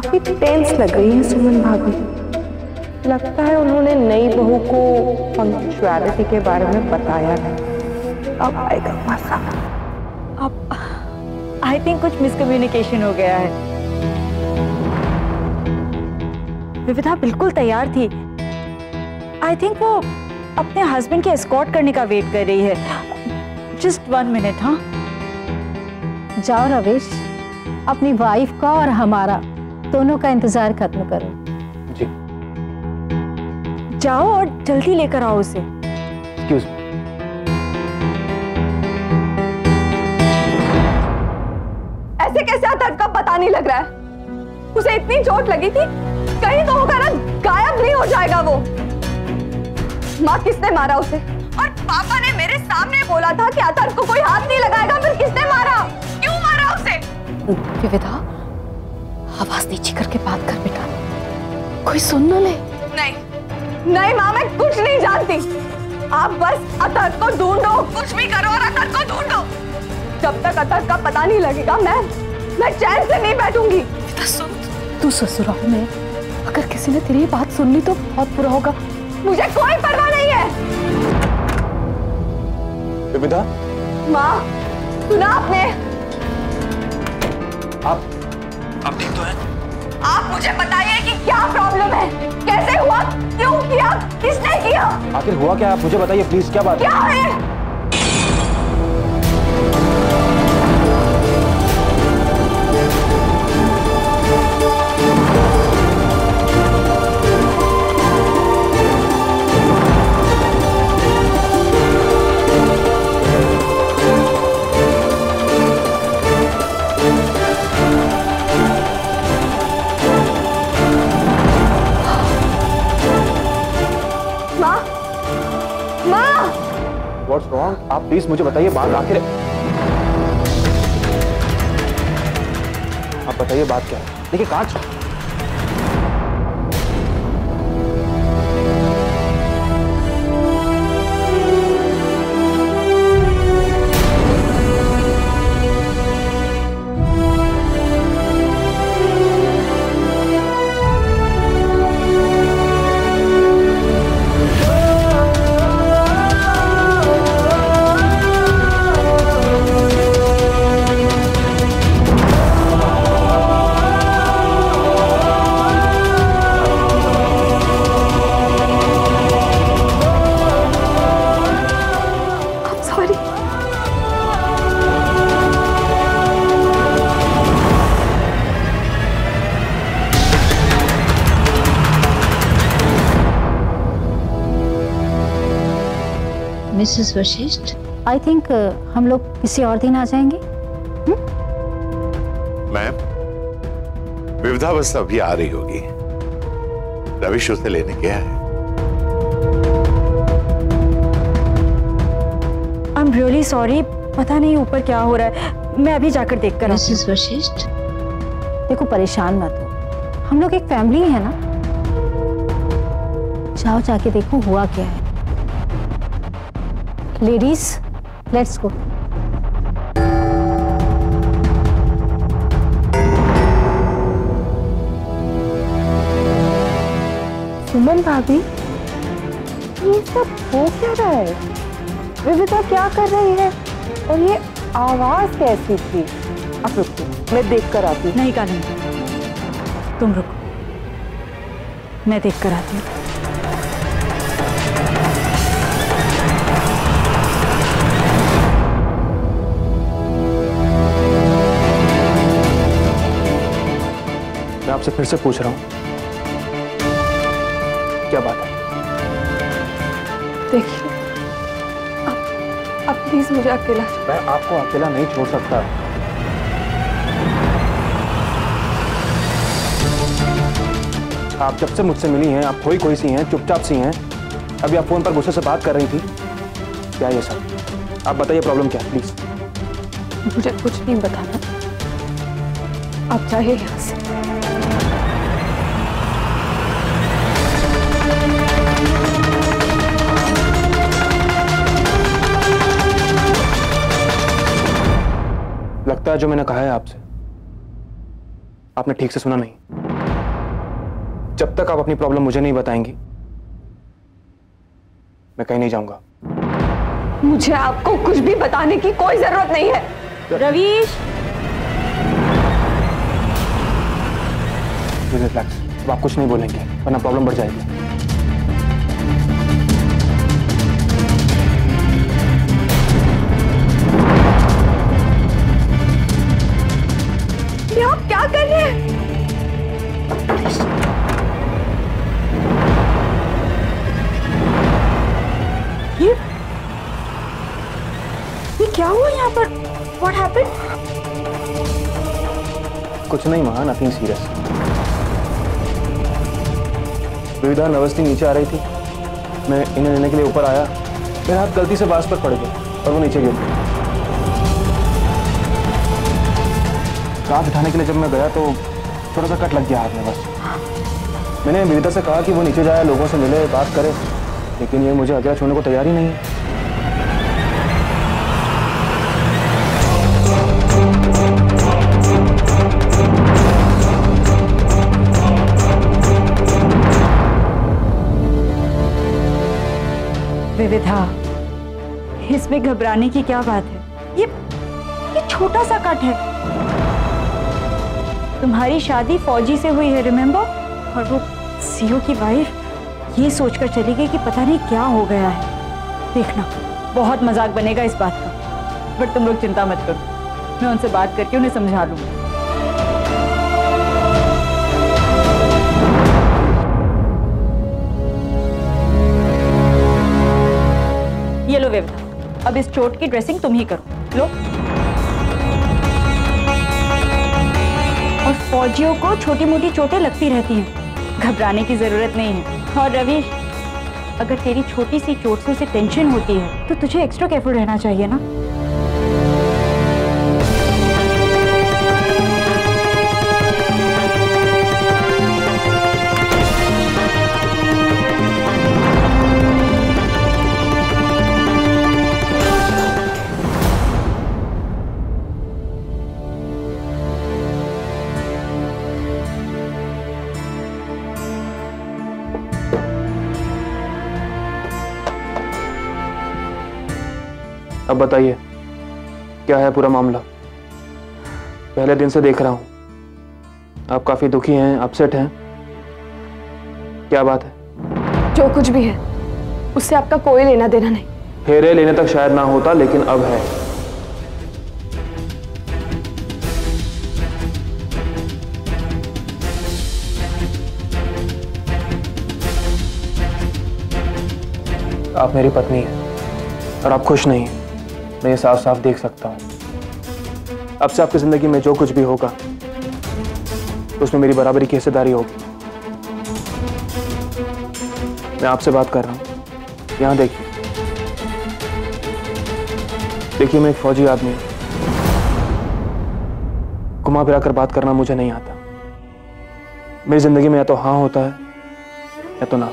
काफी टेंस लग रही है सुमन भाभी। लगता है उन्होंने नई बहू को पंक्चुअलिटी के बारे में बताया नहीं। अब आएगा मजा। अब आई थिंक कुछ मिसकम्युनिकेशन हो गया है। विविधा बिल्कुल तैयार थी। आई थिंक वो अपने हस्बैंड के एस्कॉर्ट करने का वेट कर रही है। Just 1 minute. हाँ जाओ रवेश, अपनी वाइफ का और हमारा दोनों का इंतजार खत्म करो। जी जाओ और जल्दी लेकर आओ उसे। Excuse me. ऐसे कैसे अतर्क का पता नहीं लग रहा है? उसे इतनी चोट लगी थी, कहीं तो होगा ना, गायब नहीं हो जाएगा वो। माँ किसने मारा उसे? और पापा ने मेरे सामने बोला था कि अतर्क को कोई हाथ नहीं लगाएगा, फिर किसने मारा? क्यों मारा उसे? विविधा, आवाज नीचे करके बात कर बेटा, कोई सुन न ले। नहीं माँ, मैं कुछ नहीं जानती। आप बस अतर्क को ढूंढो, कुछ भी करो और अतर्क को ढूंढो। जब तक अतर्क का पता नहीं लगेगा मैं चैन से नहीं बैठूंगी। सुन, तू ससुराल में अगर किसी ने तेरी बात सुन ली तो बहुत बुरा होगा। मुझे कोई परवाह नहीं है। विविधा, माँ सुना आपने? आप ठीक तो हैं? आप मुझे बताइए कि क्या प्रॉब्लम है, कैसे हुआ, क्यों किया, किसने किया? आखिर हुआ क्या? आप मुझे बताइए प्लीज, क्या बात क्या है? What's wrong? आप प्लीज मुझे बताइए बात आखिर। आप बताइए बात क्या है? देखिए कांच। मिसेस वशिष्ठ, आई थिंक हम लोग किसी और दिन आ जाएंगे। मैम, विविधा बस अभी आ रही होगी। रविश उसे लेने गया है। आई एम रियली सॉरी, पता नहीं ऊपर क्या हो रहा है, मैं अभी जाकर देख कर। मिसेस वशिष्ठ, देखो परेशान मत हो, हम लोग एक फैमिली है ना। जाओ जाके देखो हुआ क्या है। Ladies, let's go. सुमन भाभी, ये सब हो क्या रहा है? विविधा क्या कर रही है? और ये आवाज कैसी थी? अब रुको, मैं देख कर आती हूँ। नहीं काली, तुम रुको, मैं देख कर आती हूँ। मैं आपसे फिर से पूछ रहा हूं, क्या बात है? देखिए, अब प्लीज मुझे अकेला। मैं आपको अकेला नहीं छोड़ सकता। आप जब से मुझसे मिली हैं, आप खोई सी हैं, चुपचाप सी हैं। अभी आप फोन पर गुस्से से बात कर रही थी। क्या ये सब? आप बताइए प्रॉब्लम क्या है प्लीज। मुझे कुछ नहीं बताना, आप जाइए यहाँ से। लगता है जो मैंने कहा है आपसे, आपने ठीक से सुना नहीं। जब तक आप अपनी प्रॉब्लम मुझे नहीं बताएंगी मैं कहीं नहीं जाऊंगा। मुझे आपको कुछ भी बताने की कोई जरूरत नहीं है। रवीश, रिलैक्स, अब आप कुछ नहीं बोलेंगे वरना प्रॉब्लम बढ़ जाएगी। ये आप क्या कर रहे हैं? ये क्या हुआ यहाँ पर? What happened? कुछ नहीं मां, नथिंग सीरियस। विविधा नर्वसली नीचे आ रही थी, मैं इन्हें लेने के लिए ऊपर आया, मेरा हाथ गलती से बांस पर पड़ गया और वो नीचे गिर गई। हाथ उठाने के लिए जब मैं गया तो थोड़ा सा कट लग गया हाथ में बस। मैंने विविधा से कहा कि वो नीचे जाए, लोगों से मिले, बात करे, लेकिन ये मुझे अकेला छोड़ने को तैयार ही नहीं है। विविधा, इसमें घबराने की क्या बात है? ये छोटा सा कट है। तुम्हारी शादी फौजी से हुई है, रिमेम्बर? और वो सीओ की वाइफ ये सोचकर चली गई कि पता नहीं क्या हो गया है। देखना, बहुत मजाक बनेगा इस बात का, बट तुम लोग चिंता मत करो, मैं उनसे बात करके उन्हें समझा लूंगी। ये लो विविधा, अब इस चोट की ड्रेसिंग तुम ही करो। लो। और फौजियों को छोटी मोटी चोटें लगती रहती हैं, घबराने की जरूरत नहीं है। और रवीश, अगर तेरी छोटी सी चोट से उसे टेंशन होती है तो तुझे एक्स्ट्रा केयरफुल रहना चाहिए ना। अब बताइए क्या है पूरा मामला? पहले दिन से देख रहा हूं आप काफी दुखी हैं, अपसेट हैं। क्या बात है? जो कुछ भी है उससे आपका कोई लेना देना नहीं। फेरे लेने तक शायद ना होता, लेकिन अब है। आप मेरी पत्नी हैं और आप खुश नहीं हैं, मैं ये साफ साफ देख सकता हूं। अब से आपकी जिंदगी में जो कुछ भी होगा उसमें मेरी बराबरी की हिस्सेदारी होगी। मैं आपसे बात कर रहा हूं, यहां देखिए। देखिए, मैं एक फौजी आदमी हूं, घुमा फिरा कर बात करना मुझे नहीं आता। मेरी जिंदगी में या तो हाँ होता है या तो ना,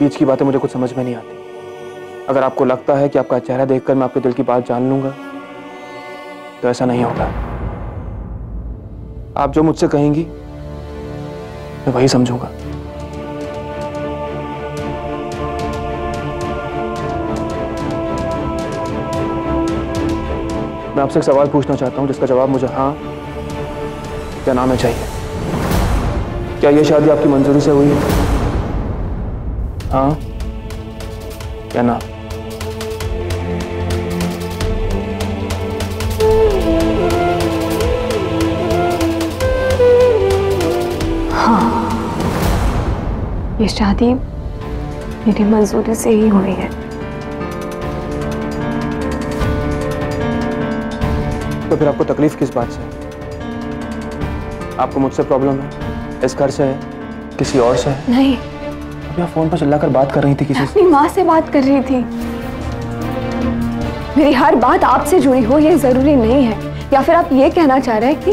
बीच की बातें मुझे कुछ समझ में नहीं आती। अगर आपको लगता है कि आपका चेहरा देखकर मैं आपके दिल की बात जान लूंगा तो ऐसा नहीं होगा। आप जो मुझसे कहेंगी मैं वही समझूंगा। मैं आपसे एक सवाल पूछना चाहता हूं जिसका जवाब मुझे हाँ या ना में चाहिए। क्या यह शादी आपकी मंजूरी से हुई है? हाँ या ना? ये शादी मेरी मंजूरी से ही हुई है। तो फिर आपको तकलीफ किस बात से? आपको मुझसे प्रॉब्लम है? इस घर से है, किसी और से है? नहीं। अभी आप फोन पर चिल्लाकर बात कर रही थी किसी से। अपनी माँ से बात कर रही थी। मेरी हर बात आपसे जुड़ी हो ये जरूरी नहीं है, या फिर आप ये कहना चाह रहे हैं कि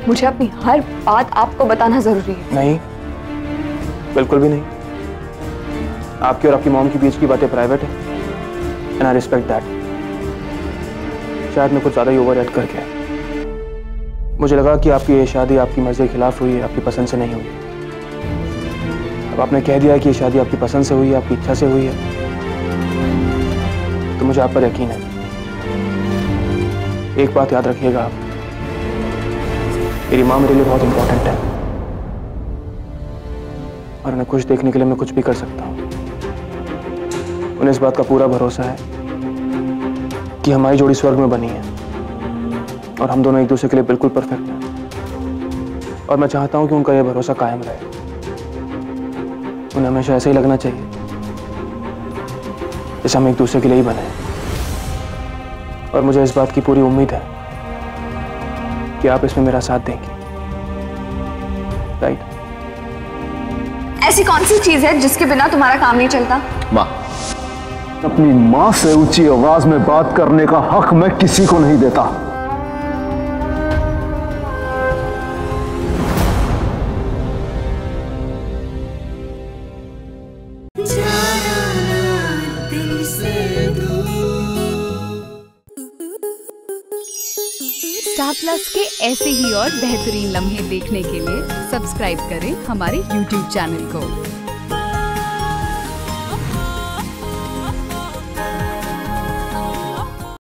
मुझे अपनी हर बात आपको बताना जरूरी है? नहीं, बिल्कुल भी नहीं। आपकी और आपकी मॉम के बीच की बातें प्राइवेट है एंड आई रिस्पेक्ट दैट। शायद मैं कुछ ज्यादा ही ओवर एक्ट कर गया। मुझे लगा कि आपकी ये शादी आपकी मर्जी के खिलाफ हुई है, आपकी पसंद से नहीं हुई। अब आपने कह दिया कि ये शादी आपकी पसंद से हुई है, आपकी इच्छा से हुई है, तो मुझे आप पर यकीन है। एक बात याद रखिएगा आप, मेरी माँ मेरे लिए बहुत इंपॉर्टेंट है और उन्हें खुश देखने के लिए मैं कुछ भी कर सकता हूँ। उन्हें इस बात का पूरा भरोसा है कि हमारी जोड़ी स्वर्ग में बनी है और हम दोनों एक दूसरे के लिए बिल्कुल परफेक्ट हैं। और मैं चाहता हूं कि उनका यह भरोसा कायम रहे। उन्हें हमेशा ऐसे ही लगना चाहिए जैसे हम एक दूसरे के लिए ही बने। और मुझे इस बात की पूरी उम्मीद है कि आप इसमें मेरा साथ देंगे। राइट? ऐसी कौन सी चीज है जिसके बिना तुम्हारा काम नहीं चलता? माँ, अपनी माँ से ऊंची आवाज में बात करने का हक मैं किसी को नहीं देता। स्टार प्लस के ऐसे ही और बेहतरीन लम्हे देखने के लिए सब्सक्राइब करें हमारे YouTube चैनल को।